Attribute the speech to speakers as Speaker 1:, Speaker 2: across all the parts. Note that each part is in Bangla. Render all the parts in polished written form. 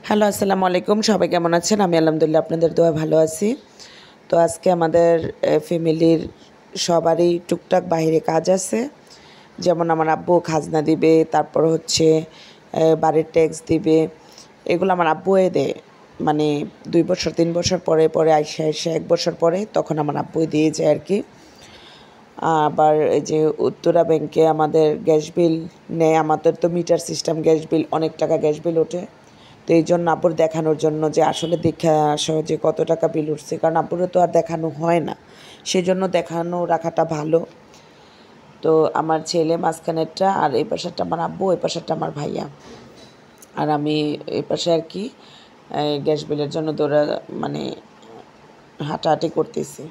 Speaker 1: হ্যালো, আসসালামু আলাইকুম। সবাই কেমন আছেন? আমি আলহামদুলিল্লাহ আপনাদের দোয়ায় ভালো আছি। তো আজকে আমাদের ফ্যামিলির সবারই টুকটাক বাহিরে কাজ আছে। যেমন আমার আব্বু খাজনা দিবে, তারপর হচ্ছে বাড়ির ট্যাক্স দিবে। এগুলো আমার আব্বুই দেয়। মানে ২ বছর ৩ বছর পরে, পরে আইসা ১ বছর পরে তখন আমার আব্বুই দিয়ে যায় আরকি। আবার এই যে উত্তরা ব্যাংকে আমাদের গ্যাস বিল নেয়। আমাদের তো মিটার সিস্টেম গ্যাস বিল, অনেক টাকা গ্যাস বিল ওঠে। তো এই জন্য আব্বুর দেখানোর জন্য যে আসলে দেখে আসো যে কত টাকা বিল উঠছে, কারণ আব্বুরও তো আর দেখানো হয় না, সেই জন্য দেখানো রাখাটা ভালো। তো আমার ছেলে মাঝখানেরটা, আর এই পাশেরটা আমার আব্বু, ওই পাশেরটা আমার ভাইয়া, আর আমি এই পাশে আর কি গ্যাস বিলের জন্য মানে হাঁটাহাঁটি করতেছি।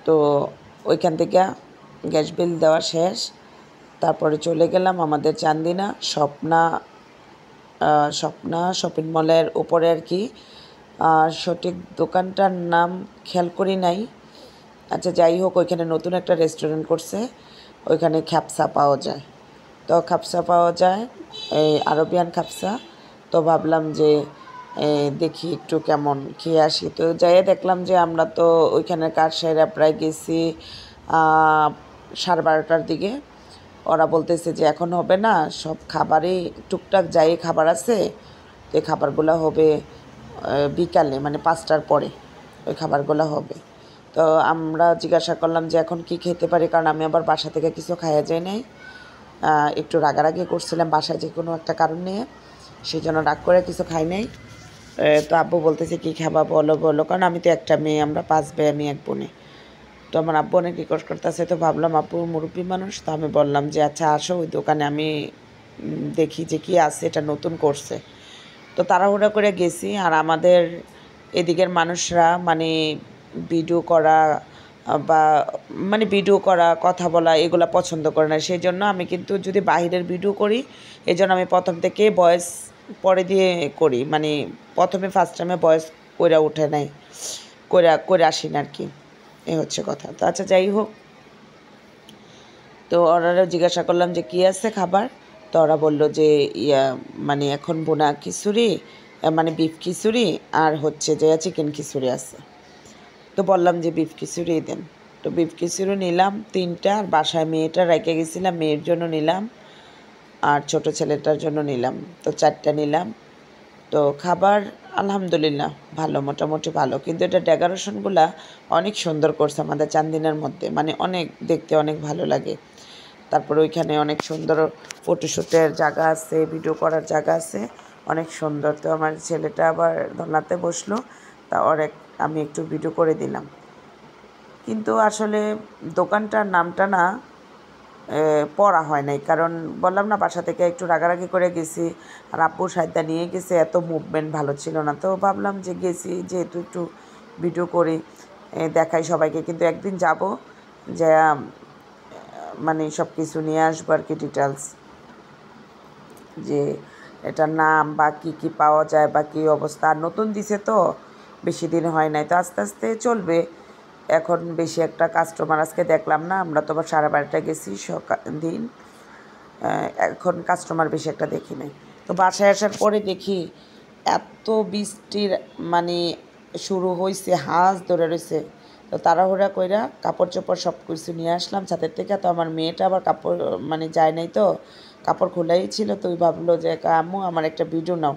Speaker 1: তো ওইখান থেকে গ্যাস বিল দেওয়া শেষ, তারপরে চলে গেলাম আমাদের চান্দিনা স্বপ্না শপিং মলের উপরে আর কি। সঠিক দোকানটার নাম খেয়াল করি নাই। আচ্ছা, যাই হোক, ওইখানে নতুন একটা রেস্টুরেন্ট করছে, ওইখানে খ্যাপসা পাওয়া যায়। তো খ্যাপসা পাওয়া যায়, এই আরবিয়ান খ্যাপসা। তো ভাবলাম যে দেখি একটু কেমন খেয়ে আসি। তো যাইয়ে দেখলাম যে আমরা তো ওইখানের কাজ সেরা প্রায় গেছি 12:30টার দিকে। ওরা বলতেছে যে এখন হবে না, সব খাবারই টুকটাক যাই খাবার আছে, তো এই খাবারগুলো হবে বিকালে, মানে 5টার পরে ওই খাবারগুলো হবে। তো আমরা জিজ্ঞাসা করলাম যে এখন কি খেতে পারি, কারণ আমি আবার বাসা থেকে কিছু খাইয়া যাই নাই। একটু রাগারাগি করছিলাম বাসায় যে কোনো একটা কারণ নিয়ে, সেই জন্য রাগ করে কিছু খাই নাই। তো আব্বু বলতেছে কী খাবা বলো বলো, কারণ আমি তো একটা মেয়ে, আমরা 5 ভাই, আমি এক বোনে। তো আমার আব্বু অনেক রিকোয়েস্ট করতেছে, তো ভাবলাম আব্বু মুরব্বী মানুষ, তো আমি বললাম যে আচ্ছা আসো, ওই দোকানে আমি দেখি যে কী আছে, এটা নতুন করছে। তো তাড়াহুড়া করে গেছি, আর আমাদের এদিকের মানুষরা মানে ভিডিও করা বা ভিডিও করা, কথা বলা, এগুলো পছন্দ করে না। সেই জন্য আমি কিন্তু যদি বাহিরের ভিডিও করি, এই জন্য আমি প্রথম থেকে ভয়েস পরে দিয়ে করি, মানে প্রথমে ফার্স্ট টাইমে ভয়েস করে উঠে নাই, করে আসি না আর কি। এই হচ্ছে কথা। তো আচ্ছা, যাই হোক, তো ওরা জিজ্ঞাসা করলাম যে কী আছে খাবার। তো ওরা বললো যে মানে এখন বোনা খিচুড়ি, মানে বিফ খিচুড়ি, আর হচ্ছে যে চিকেন খিচুড়ি আছে। তো বললাম যে বিফ খিচুড়ি দেন। তো বিফ খিচুড়ি নিলাম 3টা, আর বাসায় মেয়েটা রেখে গেছিলাম, মেয়ের জন্য নিলাম, আর ছোট ছেলেটার জন্য নিলাম। তো 4টা নিলাম। তো খাবার আলহামদুলিল্লাহ ভালো, মোটামুটি ভালো, কিন্তু এটা ডেকোরেশনগুলা অনেক সুন্দর করছে আমাদের চান্দিনার মধ্যে, মানে অনেক দেখতে অনেক ভালো লাগে। তারপর ওইখানে অনেক সুন্দর ফটোশ্যুটের জায়গা আছে, ভিডিও করার জায়গা আছে, অনেক সুন্দর। তো আমার ছেলেটা আবার ধরনাতে বসলো, তা আমি একটু ভিডিও করে দিলাম। কিন্তু আসলে দোকানটার নামটা না পড়া হয় নাই, কারণ বললাম না বাসা থেকে একটু রাগারাগি করে গেছি, আর আব্বু সাইদা নিয়ে গেছে, এত মুভমেন্ট ভালো ছিল না। তো ভাবলাম যে গেছি যেহেতু একটু ভিডিও করি, দেখাই সবাইকে। কিন্তু একদিন যাব, যে মানে সব কিছু নিয়ে আসবো আর কি, ডিটেলস, যে এটার নাম বা কী কী পাওয়া যায় বা কী অবস্থা। আর নতুন দিছে তো, বেশি দিন হয় নাই, তো আস্তে আস্তে চলবে। এখন বেশি একটা কাস্টমার আজকে দেখলাম না, আমরা তো আবার 12:30টায় গেছি দিন, এখন কাস্টমার বেশি একটা দেখি নাই। তো বাসায় আসার পরে দেখি এত বৃষ্টির মানে শুরু হয়েছে, হাঁস ধরে রয়েছে। তো তাড়াহুড়া কইরা কাপড় চোপড় সব কিছু নিয়ে আসলাম ছাদের থেকে। তো আমার মেয়েটা আবার কাপড় যায় নাই, তো কাপড় খোলাই ছিল। তো ওই ভাবলো যে আম্মু আমার একটা ভিডিও নাও।